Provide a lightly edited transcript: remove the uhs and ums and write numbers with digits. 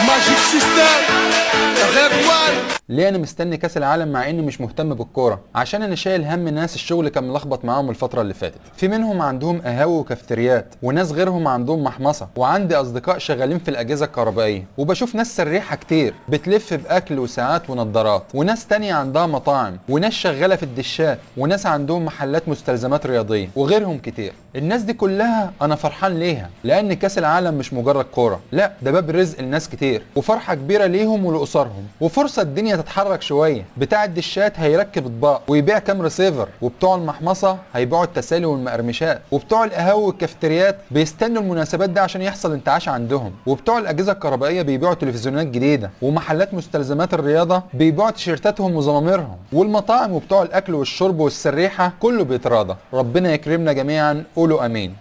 ماجيك سيستم غير. ليه انا مستني كاس العالم مع اني مش مهتم بالكوره؟ عشان انا شايل هم ناس الشغل كان ملخبط معاهم الفتره اللي فاتت. في منهم عندهم قهاوي وكافتريات، وناس غيرهم عندهم محمصه، وعندي اصدقاء شغالين في الاجهزه الكهربائيه، وبشوف ناس سريحه كتير بتلف باكل وساعات ونظارات، وناس تانية عندها مطاعم، وناس شغاله في الدشات، وناس عندهم محلات مستلزمات رياضيه، وغيرهم كتير. الناس دي كلها انا فرحان ليها، لان كاس العالم مش مجرد كوره، لا ده باب رزق لناس كتير، وفرحه كبيره ليهم ولاسرهم، وفرصه الدنيا تتحرك شويه. بتاع الدشات هيركب اطباق ويبيع كام ريسيفر، وبتوع المحمصه هيبيعوا التسالي والمقرمشات، وبتوع القهاوي والكافتريات بيستنوا المناسبات دي عشان يحصل انتعاش عندهم، وبتوع الاجهزه الكهربائيه بيبيعوا تلفزيونات جديده، ومحلات مستلزمات الرياضه بيبيعوا تيشيرتاتهم وزماميرهم، والمطاعم وبتوع الاكل والشرب والسريحه كله بيتراضى. ربنا يكرمنا جميعا، قولوا امين.